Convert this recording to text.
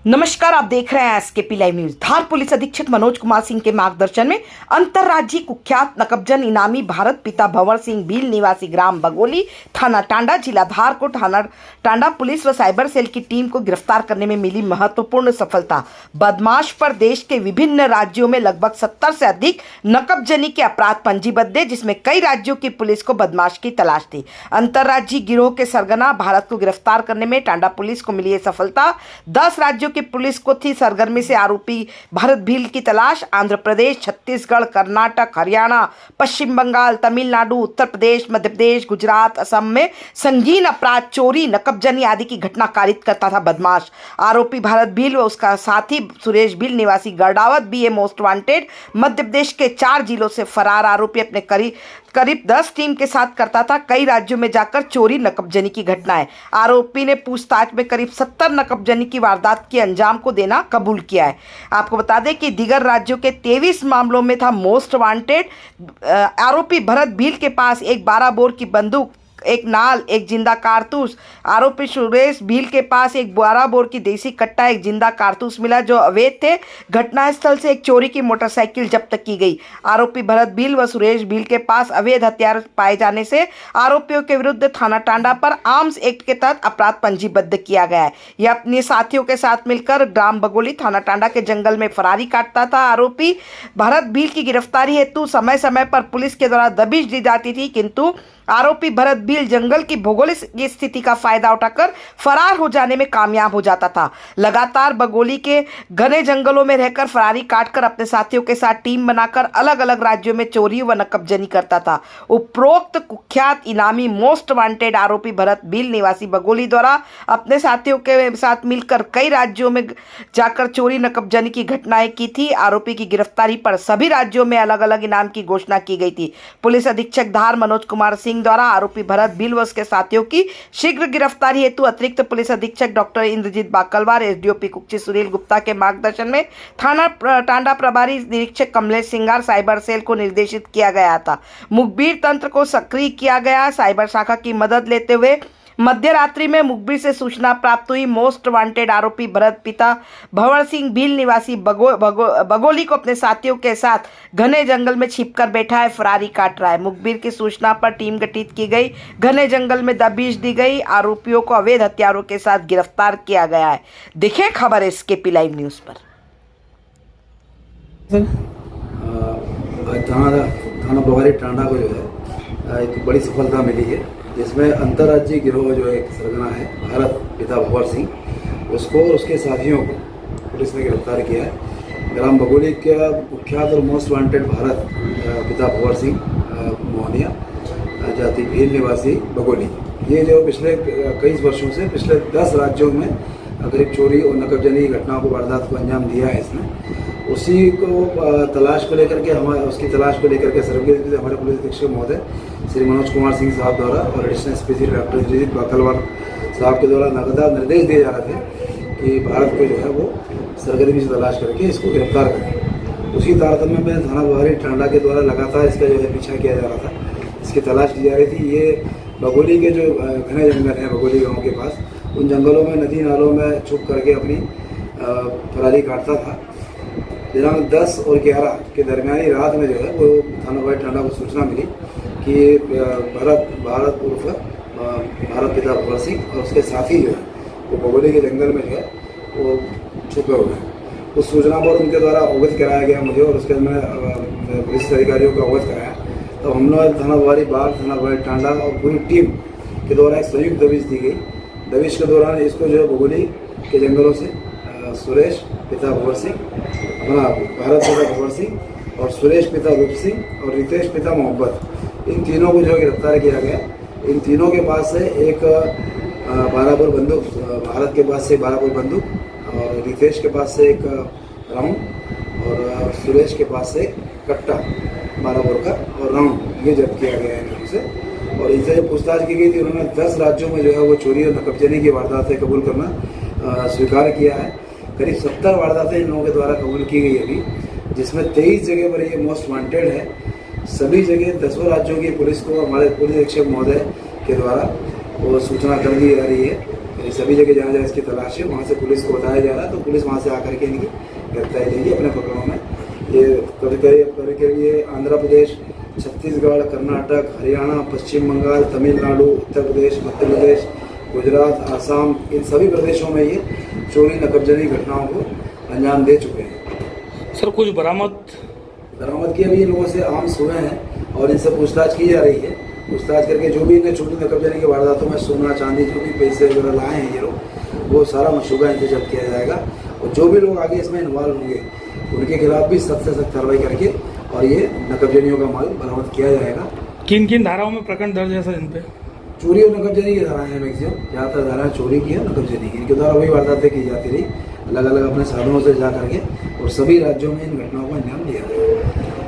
नमस्कार, आप देख रहे हैं एसकेपी लाइव न्यूज। धार पुलिस अधीक्षक मनोज कुमार सिंह के मार्गदर्शन में अंतर्राज्यीय कुख्यात नकबजन इनामी भारत पिता भंवर सिंह भील निवासी ग्राम बगोली थाना टांडा जिला धार को थाना टांडा पुलिस व साइबर सेल की टीम को गिरफ्तार करने में मिली महत्वपूर्ण सफलता। बदमाश पर देश के विभिन्न राज्यों में लगभग 70 से अधिक नकबजनी के अपराध पंजीबद्ध है, जिसमें कई राज्यों की पुलिस को बदमाश की तलाश थी। अंतर्राज्यीय गिरोह के सरगना भारत को गिरफ्तार करने में टांडा पुलिस को मिली है सफलता। 10 राज्यों की पुलिस को थी सरगर्मी से आरोपी भारत भील की तलाश। आंध्र प्रदेश, छत्तीसगढ़, कर्नाटक, हरियाणा, पश्चिम बंगाल, तमिलनाडु, उत्तर प्रदेश, मध्य प्रदेश, गुजरात, असम में संगीन अपराध, चोरी, नकबजनी आदि की घटना कारित करता था बदमाश। आरोपी भारत भील व उसका साथी सुरेश भील निवासी गरडावत B a most wanted Madhya Pradesh के 4 जिलों से फरार आरोपी अपने करीब 10 टीम के साथ करता था कई राज्यों में जाकर चोरी नकबजनी की घटनाएं। आरोपी ने पूछताछ में करीब 70 नकबजनी की वारदात के अंजाम को देना कबूल किया है। आपको बता दें कि दीगर राज्यों के 23 मामलों में था मोस्ट वांटेड। आरोपी भरत भील के पास एक 12 बोर की बंदूक, एक नाल, एक जिंदा कारतूस। आरोपी सुरेश भील के पास एक 12 बोर की देसी कट्टा, एक जिंदा कारतूस मिला जो अवैध थे। घटनास्थल से एक चोरी की मोटरसाइकिल जब्त की गई। आरोपी भरत भील व सुरेश भील के पास अवैध हथियार पाए जाने से आरोपियों के विरुद्ध थाना टांडा पर आर्म्स एक्ट के तहत अपराध पंजीबद्ध किया गया है। यह अपने साथियों के साथ मिलकर ग्राम बगोली थाना टांडा के जंगल में फरारी काटता था। आरोपी भरत भील की गिरफ्तारी हेतु समय समय पर पुलिस के द्वारा दबिश दी जाती थी, किंतु आरोपी भरत भील जंगल की भौगोलिक स्थिति का फायदा उठाकर फरार हो जाने में कामयाब हो जाता था। लगातार बगोली के घने जंगलों में रहकर फरारी काटकर अपने साथियों के साथ टीम बनाकर अलग अलग राज्यों में चोरी व नकबजनी करता था। उपरोक्त कुख्यात इनामी मोस्ट वांटेड आरोपी भरत भील निवासी बगोली द्वारा अपने साथियों के साथ मिलकर कई राज्यों में जाकर चोरी नकबजनी की घटनाएं की थी। आरोपी की गिरफ्तारी पर सभी राज्यों में अलग अलग इनाम की घोषणा की गई थी। पुलिस अधीक्षक धार मनोज कुमार सिंह द्वारा आरोपी भरत भील व उसके साथियों की शीघ्र गिरफ्तारी हेतु अतिरिक्त पुलिस अधीक्षक डॉक्टर इंद्रजीत बाकलवार, एसडीओपी कुक्ची सुनील गुप्ता के मार्गदर्शन में थाना टांडा प्रभारी निरीक्षक कमलेश सिंगार साइबर सेल को निर्देशित किया गया था। मुखबिर तंत्र को सक्रिय किया गया। साइबर शाखा की मदद लेते हुए मध्य रात्रि में मुखबिर से सूचना प्राप्त हुई। मोस्ट वांटेड आरोपी भरत पिता भंवर सिंह भील निवासी बगोली को अपने साथियों के साथ घने जंगल में छिपकर बैठा है, फरारी काट रहा है। मुखबिर की सूचना पर टीम गठित की गई। घने जंगल में दबिश दी गई। आरोपियों को अवैध हथियारों के साथ गिरफ्तार किया गया है। देखिए खबर एसकेपी लाइव न्यूज पर। थाना प्रभारी टांडा को जो है एक बड़ी सफलता मिली है, जिसमें अंतर्राज्यीय गिरोह जो एक सरगना है भारत पिता भंवर सिंह, उसको और उसके साथियों को पुलिस ने गिरफ्तार किया है। ग्राम बगोली का कुख्यात और मोस्ट वांटेड भारत पिता भंवर सिंह मोहनिया जाति भील निवासी बगोली, ये जो पिछले कई वर्षों से पिछले 10 राज्यों में करीब चोरी और नकबजनी घटनाओं को वारदात को अंजाम दिया है इसने। उसी को तलाश को लेकर के उसकी तलाश को लेकर के सर्वगिरी हमारे पुलिस अधीक्षक महोदय श्री मनोज कुमार सिंह साहब द्वारा और एडिशनल एसपी डॉक्टर इंद्रजीत बाकलवार साहब के द्वारा लगातार निर्देश दिए जा रहे थे कि भारत को जो है वो सरगर्मी से तलाश करके इसको गिरफ्तार करें। उसी तारतम्य में थाना प्रभारी टांडा के द्वारा लगातार इसका जो है पीछा किया जा रहा था, इसकी तलाश की जा रही थी। ये बगोली के जो घने जंगल हैं बगोली गाँव के पास, उन जंगलों में नदी नालों में छुप करके अपनी फरारी काटता था। दिनांक 10 और 11 के दरमियानी रात में जो है वो थाना प्रभारी टांडा को सूचना मिली कि भारत उर्फ भारत पिता भंवर सिंह और उसके साथी जो है वो बगोली के जंगल में जो है वो छुपे हुए हैं। उस सूचना पर उनके द्वारा अवगत कराया गया मुझे और उसके मैंने पुलिस अधिकारियों को अवगत कराया। तो हम लोग थाना प्रभारी बाग, थाना प्रभारी टांडा और पूरी टीम के द्वारा एक संयुक्त दबिश दी गई। दबिश के दौरान इसको जो है बगोली के जंगलों से सुरेश पिता भंवर सिंह, अपना भारत पिता भंवर सिंह और सुरेश पिता रूप सिंह और रितेश पिता मोहब्बत, इन तीनों को जो गिरफ्तार किया गया। इन तीनों के पास से एक 12 बोर बंदूक, भारत के पास से 12 बोर बंदूक और रितेश के पास से एक राउंड और सुरेश के पास से कट्टा 12 बोर का और राउंड, ये जब्त किया गया है इनमें से। और इनसे जब पूछताछ की गई थी, उन्होंने 10 राज्यों में जो है वो चोरी और नकबजनी की वारदातें कबूल करना स्वीकार किया है। करीब 70 वारदातें इन लोगों के द्वारा कबूल की गई अभी, जिसमें 23 जगह पर ये मोस्ट वांटेड है। सभी जगह 10 राज्यों की पुलिस को हमारे पुलिस अधीक्षक महोदय के द्वारा वो सूचना कर दी जा रही है ये सभी जगह जहाँ जहाँ इसकी तलाश है वहाँ से पुलिस को बताया जा रहा है, तो पुलिस वहाँ से आकर के इनकी गिरफ्तारी लेगी अपने प्रकरणों में। ये कभी कभी ये आंध्र प्रदेश, छत्तीसगढ़, कर्नाटक, हरियाणा, पश्चिम बंगाल, तमिलनाडु, उत्तर प्रदेश, मध्य प्रदेश, गुजरात, आसाम, इन सभी प्रदेशों में ये चोरी नकबजनी घटनाओं को अंजाम दे चुके हैं। सर कुछ बरामद की अभी इन लोगों से आर्म्स हुए हैं और इनसे पूछताछ की जा रही है। पूछताछ करके जो भी इनके चोरी नकबजनी के वारदातों में सोना चांदी जो भी पैसे वगैरह लाए हैं ये लोग, वो सारा मशूगा इनसे जब्त किया जाएगा और जो भी लोग आगे इसमें इन्वॉल्व होंगे उनके खिलाफ भी सख्त से सख्त कार्रवाई करके और ये नकबजनियों का माल बरामद किया जाएगा। किन किन धाराओं में प्रकरण दर्ज है सर इन पे? चोरी और नकबजनी की धाराएं हैं मैक्सिमम, ज़्यादातर धाराएं चोरी की है, नकबजनी की। इनके द्वारा वही वारदातें की जाती रही अलग अलग अपने साधनों से जा करके, और सभी राज्यों में इन घटनाओं को अंजाम दिया गया।